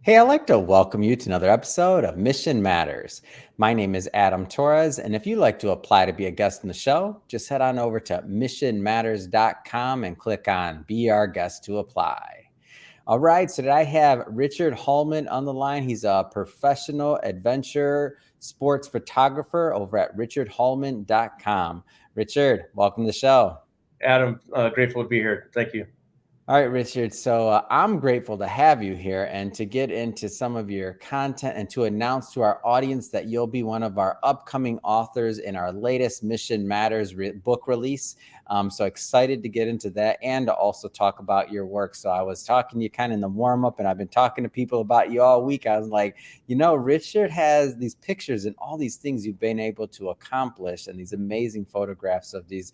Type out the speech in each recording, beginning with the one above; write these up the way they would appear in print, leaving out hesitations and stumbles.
Hey, I'd like to welcome you to another episode of Mission Matters. My name is Adam Torres, and if you'd like to apply to be a guest in the show, just head on over to missionmatters.com and click on Be Our Guest to apply. All right, so today I have Richard Hallman on the line. He's a professional adventure sports photographer over at richardhallman.com. Richard, welcome to the show. Adam, grateful to be here. Thank you. All right, Richard. So I'm grateful to have you here and to get into some of your content and to announce to our audience that you'll be one of our upcoming authors in our latest Mission Matters book release. So excited to get into that and to also talk about your work. So I was talking to you kind of in the warm up, and I've been talking to people about you all week. I was like, Richard has these pictures and all these things you've been able to accomplish, and these amazing photographs of these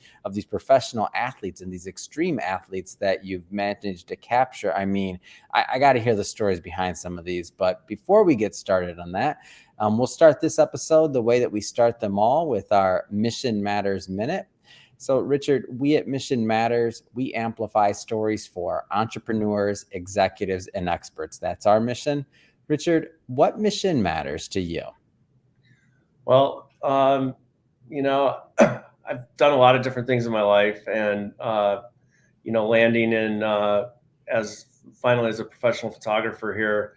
professional athletes and these extreme athletes that you've managed to capture. I mean, I got to hear the stories behind some of these. But before we get started on that, we'll start this episode the way that we start them all, with our Mission Matters Minute. So, Richard, we at Mission Matters, we amplify stories for entrepreneurs, executives, and experts. That's our mission. Richard, what mission matters to you? Well, I've done a lot of different things in my life, and landing in as a professional photographer here,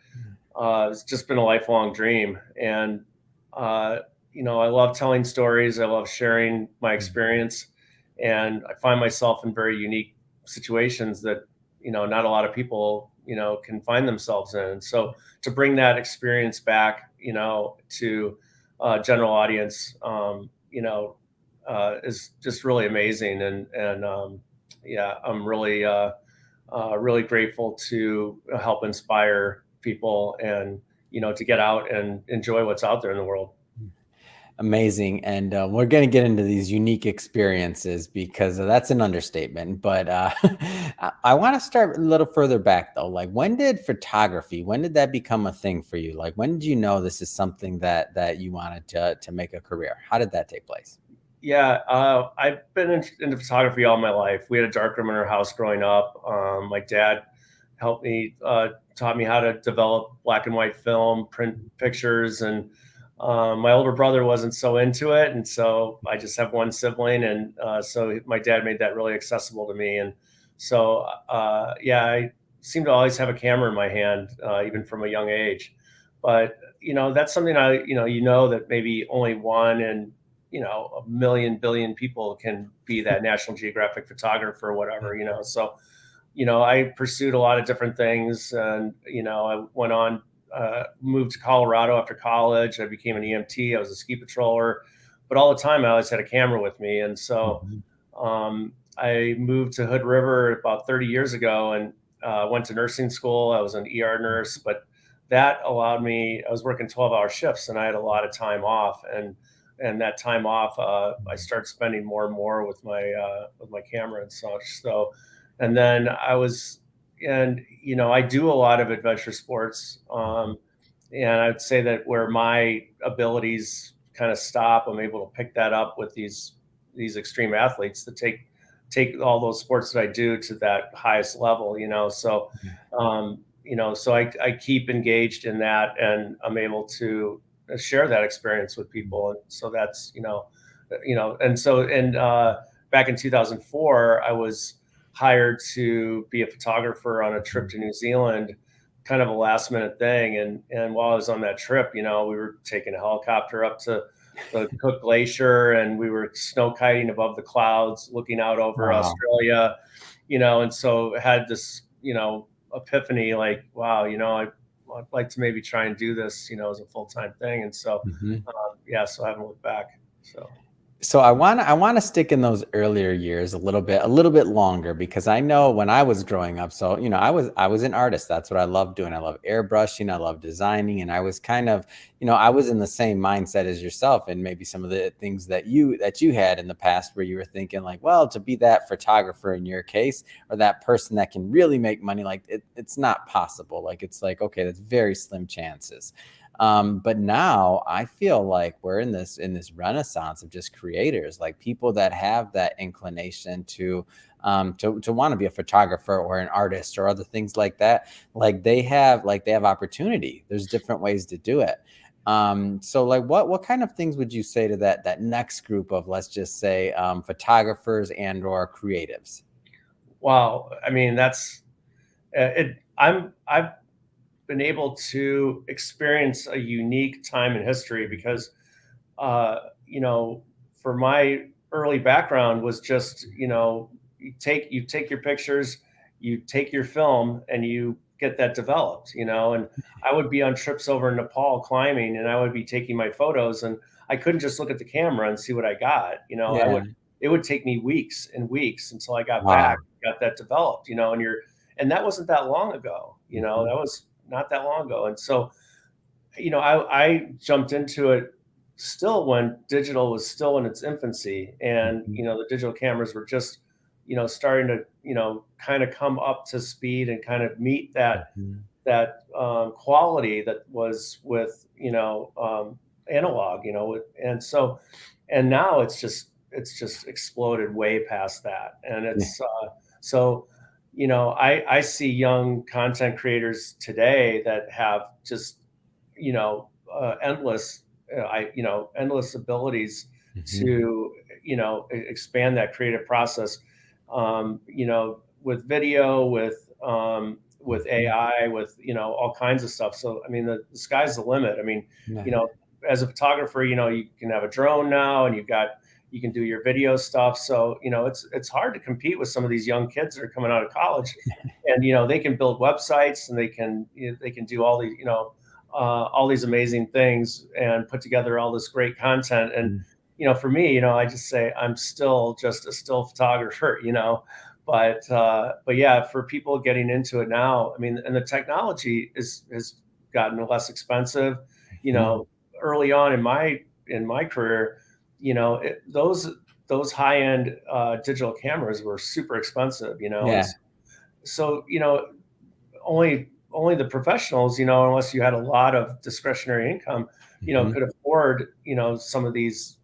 it's just been a lifelong dream. And I love telling stories. I love sharing my experience, and I find myself in very unique situations that not a lot of people can find themselves in. So to bring that experience back, to general audience, is just really amazing. And I'm really grateful to help inspire people and, to get out and enjoy what's out there in the world. Amazing. And we're going to get into these unique experiences because that's an understatement. But I want to start a little further back, though. Like, when did that become a thing for you? Like, when did you know this is something that you wanted to make a career? How did that take place? Yeah, I've been into photography all my life. We had a darkroom in our house growing up. My dad helped me, taught me how to develop black and white film, print pictures, and my older brother wasn't so into it, and so I just have one sibling, and so my dad made that really accessible to me. And so, I seem to always have a camera in my hand, even from a young age. But that's something that maybe only one in a million billion people can be that National Geographic photographer or whatever. So I pursued a lot of different things, and I went on. Moved to Colorado after college. I became an EMT. I was a ski patroller, but all the time I always had a camera with me. And so I moved to Hood River about 30 years ago and went to nursing school. I was an ER nurse, but that allowed me, I was working 12-hour shifts, and I had a lot of time off. And that time off, I started spending more and more with my camera and such. So, and then I do a lot of adventure sports. And I'd say that where my abilities kind of stop, I'm able to pick that up with these extreme athletes that take all those sports that I do to that highest level, So, so I keep engaged in that, and I'm able to share that experience with people. And so that's, back in 2004, I was hired to be a photographer on a trip to New Zealand, kind of a last minute thing. And while I was on that trip, we were taking a helicopter up to the Cook Glacier, and we were snow kiting above the clouds, looking out over Australia, and so had this, epiphany, like, wow, I'd like to maybe try and do this, as a full-time thing. And so, so I haven't looked back. So I want to stick in those earlier years a little bit longer, because I know when I was growing up, so I was an artist. That's what I love doing. I love airbrushing, I love designing, and I was kind of, I was in the same mindset as yourself, and maybe some of the things that you had in the past, where you were thinking like, well, to be that photographer in your case, or that person that can really make money, like it's not possible. Like, it's like, okay, that's very slim chances. But now I feel like we're in this renaissance of just creators, like people that have that inclination to to want to be a photographer or an artist or other things like that. Like they have opportunity. There's different ways to do it. So like what kind of things would you say to that next group of, let's just say, photographers and or creatives? Wow. I mean, that's it. I've been able to experience a unique time in history because, uh, you know, for my early background was just, you take your pictures, you take your film, and you get that developed, and I would be on trips over in Nepal climbing, and I would be taking my photos, and I couldn't just look at the camera and see what I got. Yeah. It would take me weeks and weeks until I got Wow. back, got that developed, and that wasn't that long ago, Mhm. that was not that long ago. And so, I jumped into it still when digital was still in its infancy, and Mhm. the digital cameras were just starting to kind of come up to speed and kind of meet Mhm. that quality that was with analog, and so and now it's just exploded way past that, and Yeah. it's so I see young content creators today that have just endless endless abilities Mhm. to expand that creative process, with video, with Mhm. AI, with all kinds of stuff. So I mean, the sky's the limit. I mean, Yeah. you know as a photographer, you can have a drone now, and you can do your video stuff. So it's hard to compete with some of these young kids that are coming out of college, and they can build websites, and they can do all these amazing things and put together all this great content. And Mm. for me, I just say I'm still just a still photographer, but yeah, for people getting into it now, I mean, and the technology has gotten less expensive. You Mhm. know, early on in my career, those high end digital cameras were super expensive, and Yeah. so only the professionals, unless you had a lot of discretionary income, Mhm. could afford, some of these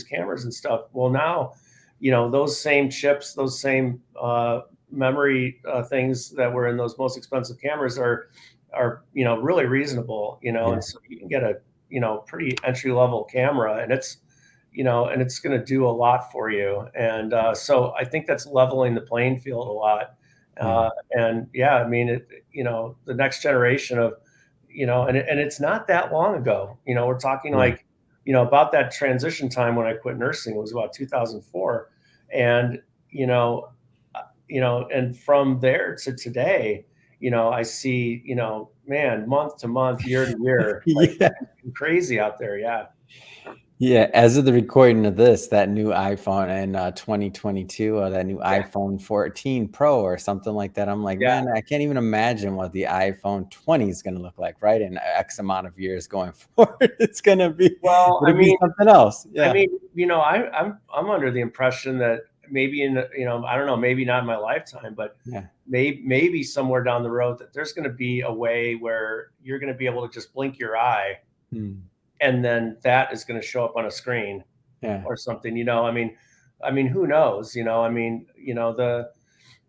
cameras and stuff. Well, now, those same chips, those same memory things that were in those most expensive cameras are really reasonable, Yeah. and so you can get a pretty entry level camera, and it's going to do a lot for you. And so I think that's leveling the playing field a lot. Yeah. And yeah, I mean, the next generation of, and it's not that long ago, we're talking Yeah. like, about that transition time when I quit nursing, it was about 2004. And, you know, and from there to today, I see, man, month to month, year to year, like Yeah. crazy out there. Yeah. Yeah, as of the recording of this, that new iPhone in 2022, or that new Yeah. iPhone 14 Pro or something like that, I'm like, Yeah. man, I can't even imagine what the iPhone 20 is going to look like, right? In X amount of years going forward, Well, it'll be something else. I Yeah, mean, I'm under the impression that maybe I don't know, maybe not in my lifetime, but yeah, maybe somewhere down the road that there's going to be a way where you're going to be able to just blink your eye, hmm, and then that is going to show up on a screen yeah, or something. I mean, who knows? I mean,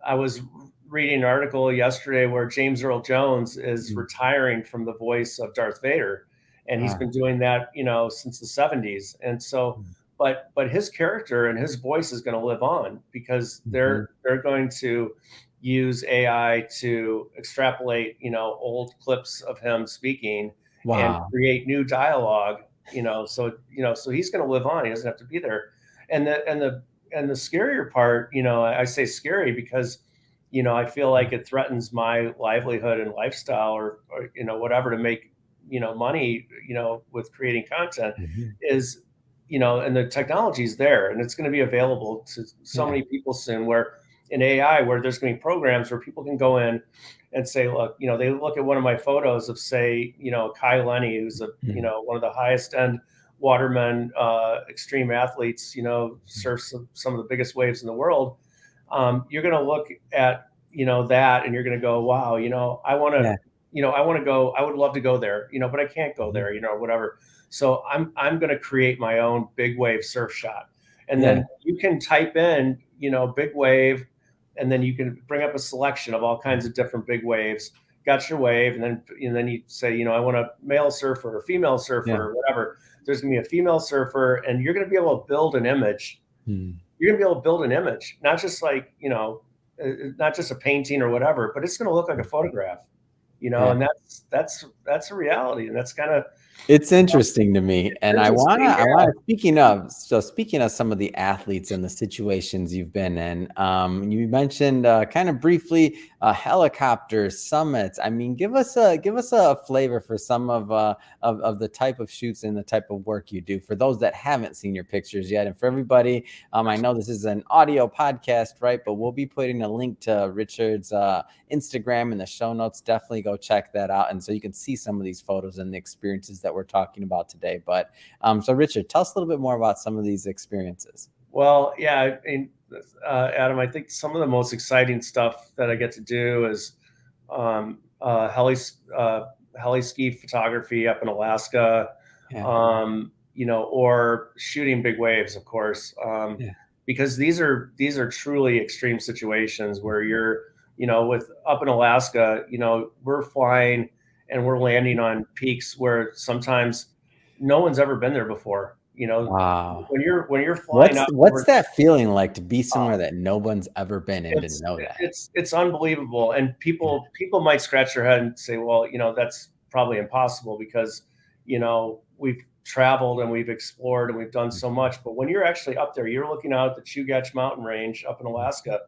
I was reading an article yesterday where James Earl Jones is mm, retiring from the voice of Darth Vader, and he's ah, been doing that, since the 70s. And so, mm, but his character and his voice is going to live on because mhm. they're going to use AI to extrapolate, old clips of him speaking and Wow, create new dialogue. So he's going to live on. He doesn't have to be there. And the scarier part, I say scary because, I feel like it threatens my livelihood and lifestyle, or whatever, to make, money, with creating content mhm, is, and the technology is there, and it's going to be available to so yeah, many people soon, where in AI, where there's going to be programs where people can go in and say, look, they look at one of my photos of, say, Kai Lenny, who's mm, one of the highest end watermen, extreme athletes, surfs some of the biggest waves in the world. You're going to look at, that, and you're going to go, wow, yeah, I want to go, I would love to go there, but I can't go mhm, there, or whatever. So I'm going to create my own big wave surf shot. And Yeah. then you can type in, big wave, and then you can bring up a selection of all kinds of different big waves. Got your wave, and then you say, I want a male surfer or female surfer Yeah. or whatever. There's going to be a female surfer, and you're going to be able to build an image. Hmm. You're going to be able to build an image, not just like, not just a painting or whatever, but it's going to look like a photograph, Yeah. and that's a reality, and that's kind of It's interesting to me, and I wanna, interesting. Yeah. speaking of some of the athletes and the situations you've been in, you mentioned kind of briefly helicopter summits. I mean, give us a flavor for some of the type of shoots and the type of work you do for those that haven't seen your pictures yet, and for everybody. I know this is an audio podcast, right? But we'll be putting a link to Richard's Instagram in the show notes. Definitely go check that out, and so you can see some of these photos and the experiences that we're talking about today. But so Richard, tell us a little bit more about some of these experiences. Well, yeah, I mean, Adam, I think some of the most exciting stuff that I get to do is heli ski photography up in Alaska, Yeah. or shooting big waves, of course, Yeah. because these are truly extreme situations where you're, with up in Alaska, we're flying and we're landing on peaks where sometimes no one's ever been there before. Wow. When you're flying What's up what's over, that feeling like to be somewhere that no one's ever been and to it's know that? it's unbelievable, and Yeah. people might scratch their head and say, well, that's probably impossible because we've traveled and we've explored and we've done so much. But when you're actually up there, you're looking out at the Chugach mountain range up in Alaska,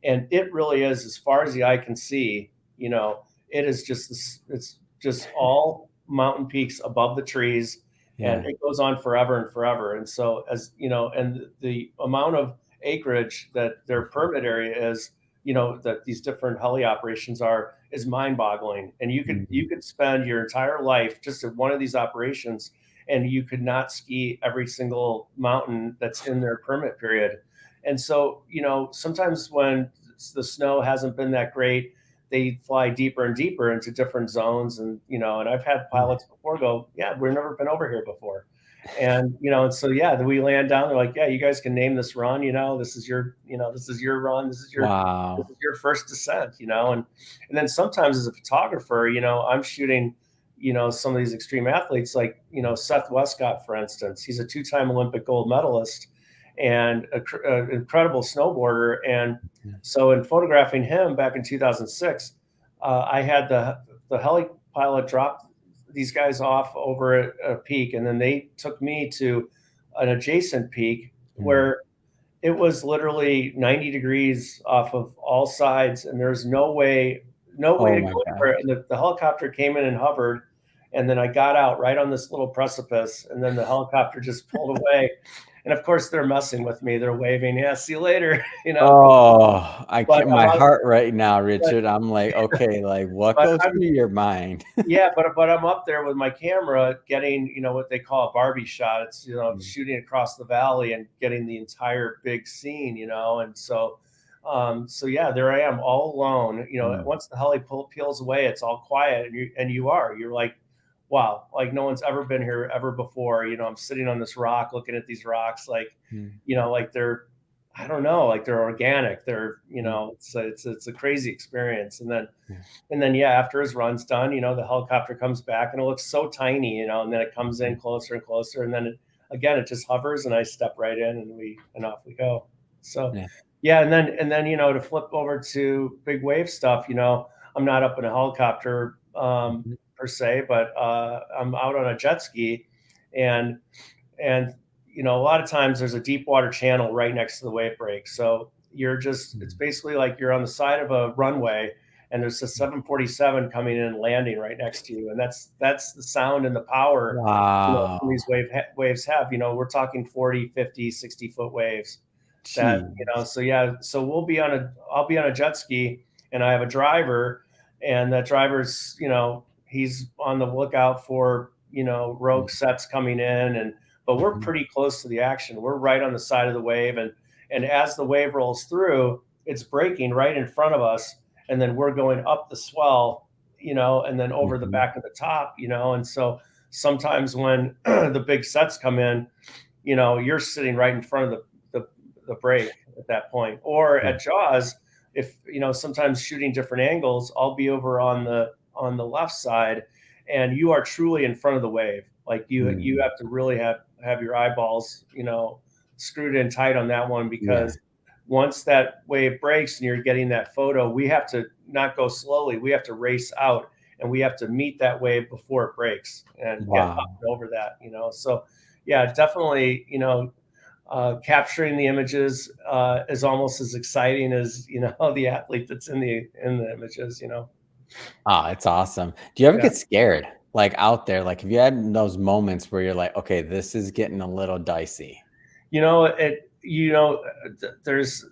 and it really is, as far as the eye can see, it is just this, it's just all mountain peaks above the trees, and Yeah. it goes on forever and forever. And so, as and the amount of acreage that their permit area is, that these different heli operations are, is mind-boggling. And you could Mhm. spend your entire life just at one of these operations, and you could not ski every single mountain that's in their permit period. And so, sometimes when the snow hasn't been that great, they fly deeper and deeper into different zones. And I've had pilots before go, yeah, we've never been over here before. And so, yeah, then we land down. They're like, yeah, you guys can name this run. This is your run. This Wow. is your first descent. And then sometimes as a photographer, I'm shooting, some of these extreme athletes, like Seth Westcott, for instance. He's a two-time Olympic gold medalist and an incredible snowboarder. And Yeah. so, in photographing him back in 2006, I had the heli pilot drop these guys off over a peak, and then they took me to an adjacent peak Mm. where it was literally 90 degrees off of all sides, and there's no way Oh to my go anywhere. gosh. And the helicopter came in and hovered, and then I got out right on this little precipice, and then the helicopter just pulled away. And of course, they're messing with me. They're waving, "Yeah, see you later," Oh, I But can't, I'm my out, heart right now, but, Richard. I'm like, okay, like what but goes I'm through your mind? Yeah, but I'm up there with my camera getting, what they call a Barbie shot. It's, Mm. shooting across the valley and getting the entire big scene, and so yeah, there I am all alone. Mm. Once the heli peels away, it's all quiet, and you're like, wow, like no one's ever been here ever before. I'm sitting on this rock looking at these rocks, like, Mm. like they're, I don't know, like they're organic. They're, Mm. it's a crazy experience. Yeah. And then, yeah, after his run's done, the helicopter comes back and it looks so tiny, and then it comes in Mhm. closer and closer, and then again it just hovers, and I step right in, and off we go. So, Yeah. yeah, and then to flip over to big wave stuff, I'm not up in a helicopter Mhm. per se, but I'm out on a jet ski, and and a lot of times there's a deep water channel right next to the wave break. So it's Mm. basically like you're on the side of a runway, and there's a 747 coming in and landing right next to you, and that's the sound and the power some of Wow. these waves have. We're talking 40, 50, 60-foot waves. That Jeez. so yeah, so I'll be on a jet ski, and I have a driver, and that driver's, he's on the lookout for, Mm. rogue sets coming in, and but we're Mhm. pretty close to the action. We're right on the side of the wave, and as the wave rolls through, it's breaking right in front of us, and then we're going up the swell, and then over the Mhm. back of the top, and so sometimes when the big sets come in, you're sitting right in front of the break at that point. Or at Jaws, if sometimes shooting different angles, I'll be over on the left side, and you are truly in front of the wave. Like you have to really have your eyeballs screwed in tight on that one, because once that wave breaks and you're getting that photo, we have to not go slowly. We have to race out, and we have to meet that wave before it breaks and get up and over that. So yeah, definitely. Capturing the images is almost as exciting as the athlete that's in the images. Oh, it's awesome. Do you ever Yeah. get scared, like out there? Like, have you had those moments where you're like, okay, this is getting a little dicey? There's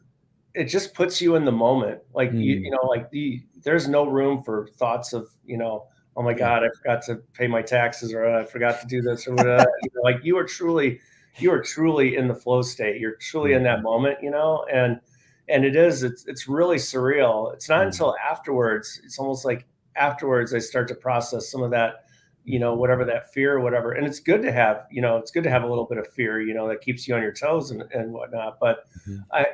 it just puts you in the moment. Like there's no room for thoughts of oh my God, I forgot to pay my taxes, or I forgot to do this, or whatever. Like you are truly in the flow state. You're truly in that moment, and it's really surreal. It's not until afterwards. It's almost like afterwards I start to process some of that, whatever that fear or whatever. And it's good to have, a little bit of fear, that keeps you on your toes and whatnot. But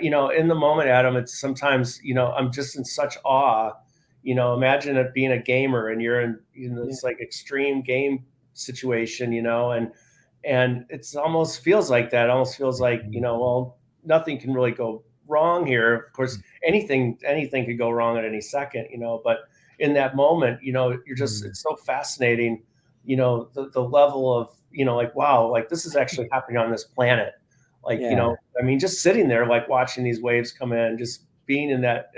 in the moment, Adam, it's sometimes, I'm just in such awe. Imagine it being a gamer and you're in this like extreme game situation, and it's almost feels like that. It almost feels like, well, nothing can really go wrong here. Of course, anything could go wrong at any second, but in that moment, you're just, it's so fascinating, the level of, like, wow, like this is actually happening on this planet. Like, I mean, just sitting there, like watching these waves come in, just being in that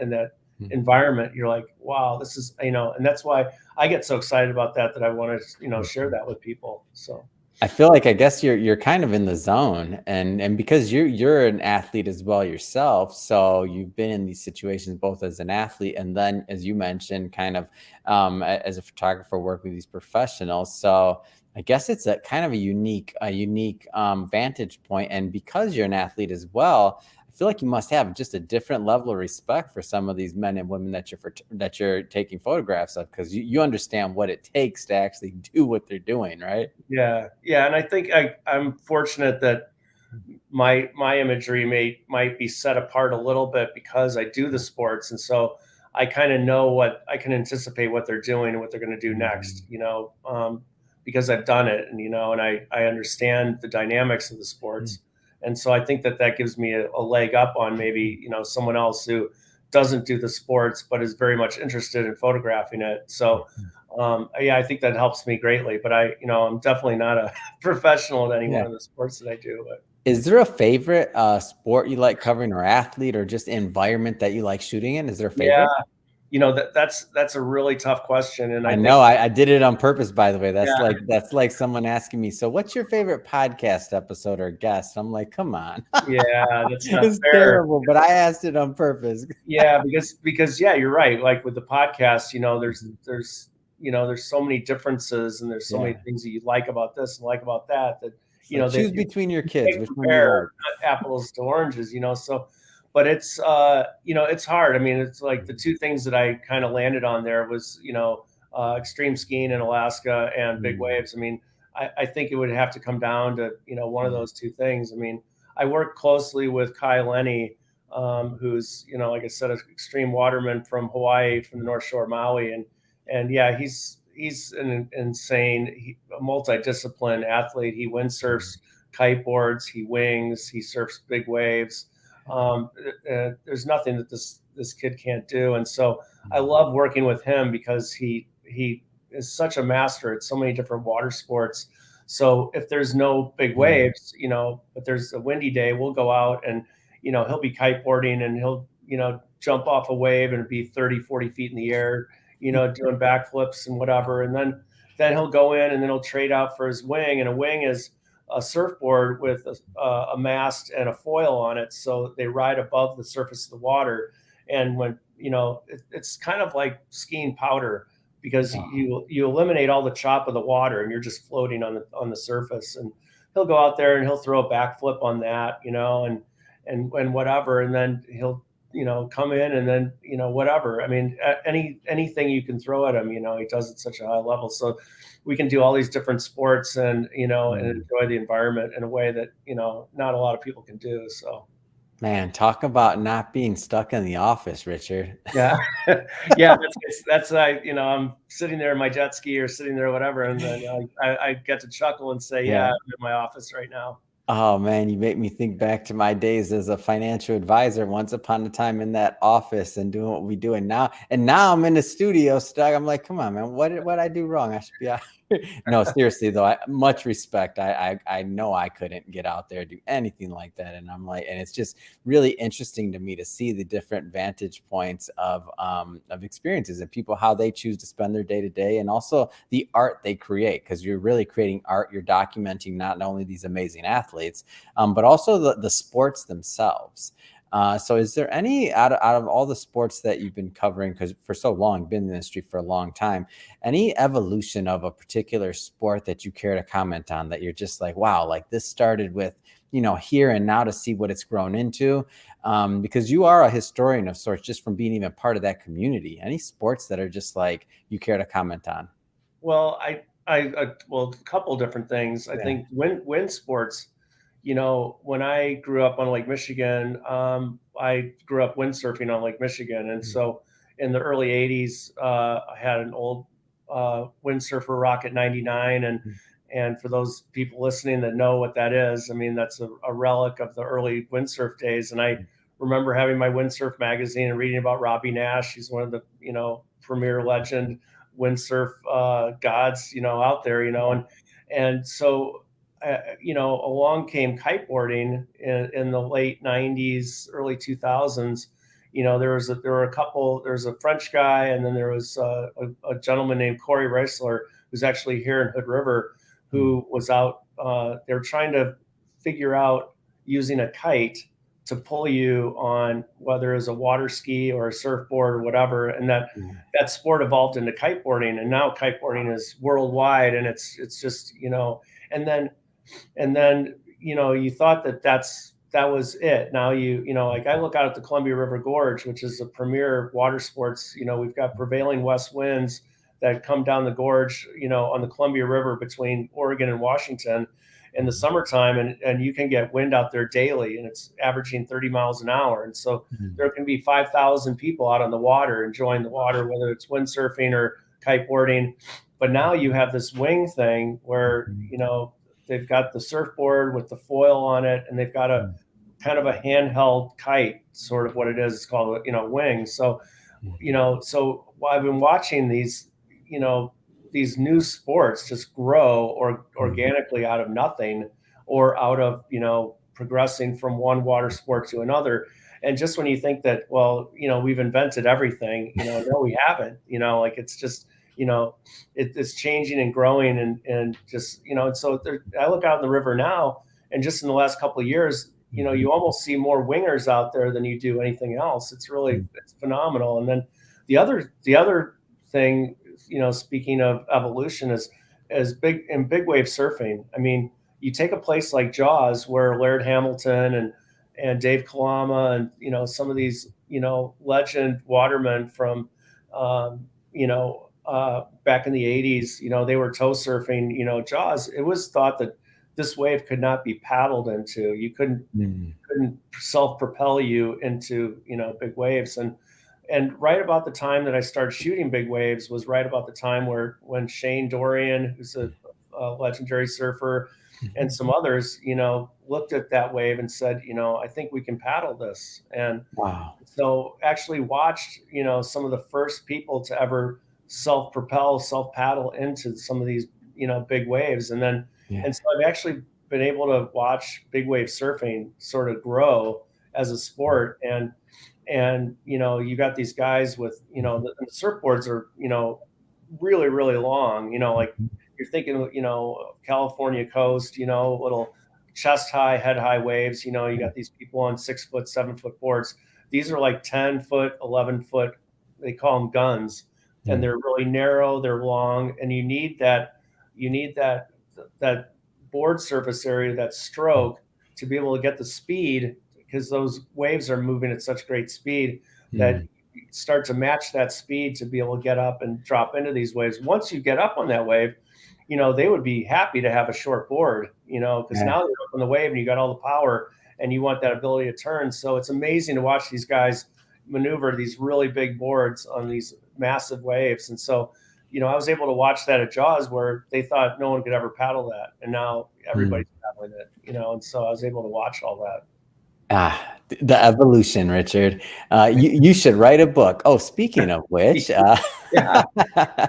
environment, you're like, wow, this is, and that's why I get so excited about that I want to, share that with people. So. I feel like, I guess you're kind of in the zone, and because you're an athlete as well yourself, so you've been in these situations both as an athlete and then, as you mentioned, kind of as a photographer, work with these professionals. So I guess it's a kind of a unique vantage point. And because you're an athlete as well, I feel like you must have just a different level of respect for some of these men and women that you're taking photographs of, because you understand what it takes to actually do what they're doing, right? Yeah. And I think I'm fortunate that my imagery might be set apart a little bit because I do the sports, and so I kind of know what I can anticipate what they're doing and what they're going to do next. Because I've done it, and and I understand the dynamics of the sports, and so I think that gives me a leg up on maybe someone else who doesn't do the sports but is very much interested in photographing it. So I think that helps me greatly, but I'm definitely not a professional at any one of the sports that I do. But is there a favorite sport you like covering, or athlete, or just environment that you like shooting in? Is there a favorite? That's a really tough question, and I think know I did it on purpose, by the way. That's like someone asking me, so what's your favorite podcast episode or guest? I'm like, come on. That's not It's fair. terrible, but I asked it on purpose. Yeah, because you're right. Like with the podcast, there's so many differences, and there's so many things that you like about this and like about that So choose that between your you kids, can't which one do you compare like? apples to oranges. So, but it's it's hard. I mean, it's like the two things that I kind of landed on there was extreme skiing in Alaska and big waves. I mean, I think it would have to come down to one of those two things. I mean, I work closely with Kai Lenny, who's like I said, an extreme waterman from Hawaii, from the North Shore of Maui, and yeah, he's an insane, a multidiscipline athlete. He windsurfs, kiteboards, he wings, he surfs big waves. There's nothing that this kid can't do, and so I love working with him because he is such a master at so many different water sports. So if there's no big waves, but there's a windy day, we'll go out and he'll be kiteboarding, and he'll jump off a wave and be 30, 40 feet in the air, doing backflips and whatever. And then he'll go in, and then he'll trade out for his wing. And a wing is a surfboard with a mast and a foil on it. So they ride above the surface of the water. And when, it's kind of like skiing powder, because you eliminate all the chop of the water, and you're just floating on the surface. And he'll go out there and he'll throw a backflip on that, and whatever. And then he'll, come in, and then, whatever. I mean, anything you can throw at him, he does at such a high level. So we can do all these different sports and, and enjoy the environment in a way that, not a lot of people can do. So. Man, talk about not being stuck in the office, Richard. Yeah. Yeah, that's I'm sitting there in my jet ski or sitting there or whatever, and then I get to chuckle and say, "Yeah, Yeah. I'm in my office right now." Oh man, you make me think back to my days as a financial advisor once upon a time in that office and doing what we do. And now I'm in the studio stuck. I'm like, come on, man, what I do wrong? I should be out here. No, seriously though, much respect. I know I couldn't get out there, do anything like that. And I'm like, and it's just really interesting to me to see the different vantage points of experiences and people, how they choose to spend their day to day, and also the art they create, because you're really creating art. You're documenting not only these amazing athletes, but also the sports themselves. So is there any, out of all the sports that you've been covering, because for so long, been in the industry for a long time, any evolution of a particular sport that you care to comment on, that you're just like, wow, like this started with, here, and now to see what it's grown into? Because you are a historian of sorts, just from being even part of that community. Any sports that are just like you care to comment on? Well, well, a couple different things. I Yeah. think wind sports, when I grew up on Lake Michigan, I grew up windsurfing on Lake Michigan. And Mm, so in the early 80s, I had an old windsurfer Rocket 99. mm, And for those people listening that know what that is, I mean, that's a relic of the early windsurf days. And I mm, remember having my windsurf magazine and reading about Robbie Nash. He's one of the, premier legend windsurf gods, out there, yeah. and so along came kiteboarding in the late 90s, early 2000s. There were a couple. There was a French guy, and then there was a gentleman named Corey Reisler, who's actually here in Hood River, Mm, who was out. They were trying to figure out using a kite to pull you on, whether it's a water ski or a surfboard or whatever, and yeah. that sport evolved into kiteboarding, and now kiteboarding is worldwide, and it's just and then you thought that was it. Now like I look out at the Columbia River Gorge, which is a premier water sports. We've got prevailing west winds that come down the gorge, on the Columbia River between Oregon and Washington in the Mm, summertime, and you can get wind out there daily, and it's averaging 30 miles an hour. And so mm, there can be 5,000 people out on the water enjoying the water, whether it's windsurfing or kiteboarding. But now you have this wing thing where mhm, they've got the surfboard with the foil on it, and they've got a mm, kind of a handheld kite, sort of what it is. It's called, wings. So, mhm, I've been watching you know, these new sports just grow or mm, organically out of nothing, or out of, progressing from one water sport to another. And just when you think that, well, we've invented everything, no, we haven't, like it's just, you know, it's changing and growing, and just, and so I look out in the river now, and just in the last couple of years, mhm, you almost see more wingers out there than you do anything else. mm, It's phenomenal. And then the other thing, speaking of evolution, is big wave surfing. I mean, you take a place like Jaws, where Laird Hamilton and Dave Kalama, and some of these legend watermen from back in the 80s, they were tow surfing, Jaws. It was thought that this wave could not be paddled into. You mm, couldn't self-propel you into big waves. And right about the time that I started shooting big waves was right about the time when Shane Dorian, who's a legendary surfer, and mhm. some others, looked at that wave and said, I think we can paddle this. And Wow. so actually watched, some of the first people to ever self-propel, self-paddle into some of these, big waves. Yeah. And so I've actually been able to watch big wave surfing sort of grow as a sport. And you got these guys with, Mhm, the surfboards are, really, really long, like mhm, you're thinking, California coast, little chest high, head high waves. You yeah, got these people on 6 foot, 7 foot boards. These are like 10 foot, 11 foot. They call them guns, and mm, they're really narrow. They're long, and you need that board surface area, that mm, stroke, to be able to get the speed, because those waves are moving at such great speed that mm, you start to match that speed to be able to get up and drop into these waves. Once you get up on that wave, they would be happy to have a short board, because yeah, now they're up on the wave and you got all the power, and you want that ability to turn. So it's amazing to watch these guys maneuver these really big boards on these massive waves. And so, I was able to watch that at Jaws where they thought no one could ever paddle that. And now Mm. everybody's paddling it, and so I was able to watch all that. The evolution, Richard. You should write a book. Oh, speaking of which, Yeah.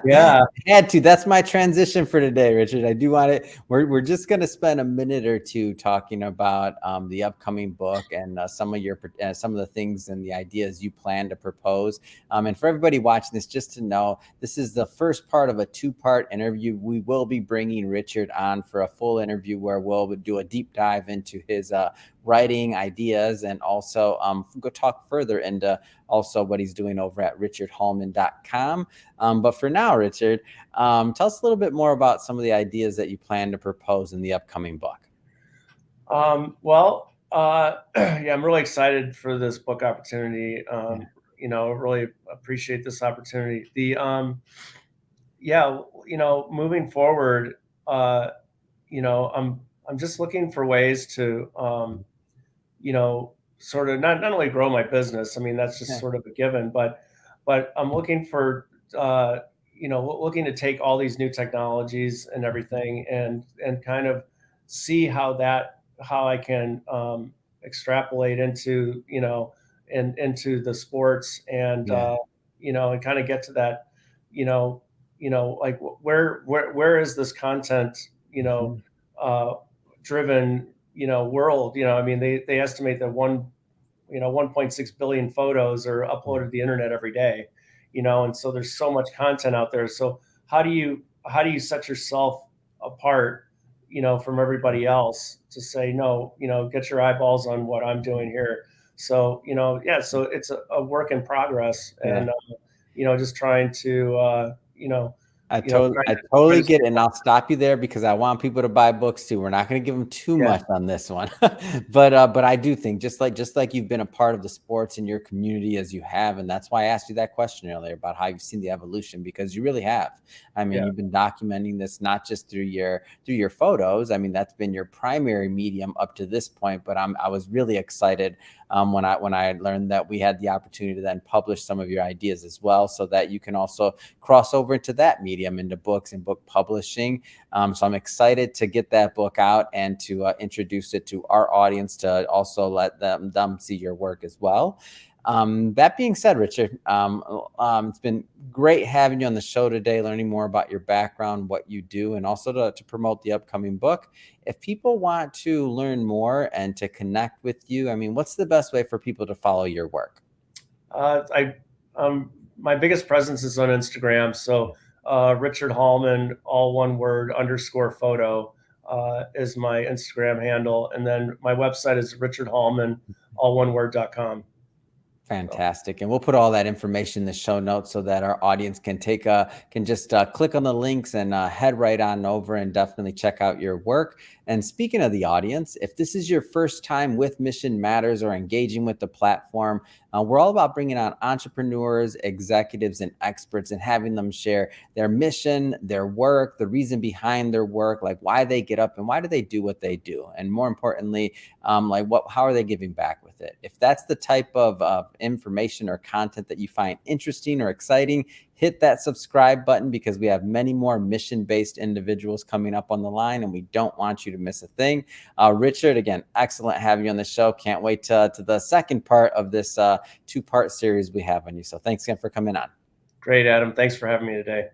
Yeah. had to. That's my transition for today, Richard. I do want it. We're just going to spend a minute or two talking about the upcoming book and some of the things and the ideas you plan to propose. And for everybody watching this, just to know, this is the first part of a two-part interview. We will be bringing Richard on for a full interview where we'll do a deep dive into his writing ideas and also go talk further into also what he's doing over at richardhallman.com. But for now, Richard, tell us a little bit more about some of the ideas that you plan to propose in the upcoming book. Yeah, I'm really excited for this book opportunity. Really appreciate this opportunity. Moving forward, I'm just looking for ways to, sort of not only grow my business. I mean, that's just sort of a given, but I'm looking for, looking to take all these new technologies and everything and kind of see how I can extrapolate into, into the sports and, and kind of get to that, like where is this content, driven, world. I mean, they estimate that 1.6 billion photos are uploaded to the internet every day, and so there's so much content out there. So how do you set yourself apart, from everybody else to say, no, get your eyeballs on what I'm doing here. So, so it's a work in progress and, just trying to, I totally get it, and I'll stop you there because I want people to buy books too. We're not going to give them too much on this one, but I do think just like you've been a part of the sports in your community as you have, and that's why I asked you that question earlier about how you've seen the evolution, because you really have. I mean, you've been documenting this not just through your photos. I mean, that's been your primary medium up to this point, but I was really excited when I learned that we had the opportunity to then publish some of your ideas as well, so that you can also cross over into that medium, into books and book publishing. So I'm excited to get that book out and to introduce it to our audience, to also let them see your work as well. That being said, Richard, it's been great having you on the show today, learning more about your background, what you do, and also to promote the upcoming book. If people want to learn more and to connect with you, I mean, what's the best way for people to follow your work? My biggest presence is on Instagram. So Richard Hallman, all one word, _photo, is my Instagram handle. And then my website is richardhallman, all one word.com. Fantastic. And we'll put all that information in the show notes so that our audience can just click on the links and head right on over and definitely check out your work. And speaking of the audience, if this is your first time with Mission Matters or engaging with the platform, we're all about bringing on entrepreneurs, executives, and experts and having them share their mission, their work, the reason behind their work, like why they get up and why do they do what they do. And more importantly, how are they giving back with it? If that's the type of information or content that you find interesting or exciting, hit that subscribe button, because we have many more mission-based individuals coming up on the line and we don't want you to miss a thing. Richard, again, excellent having you on the show. Can't wait to the second part of this two-part series we have on you. So thanks again for coming on. Great, Adam. Thanks for having me today.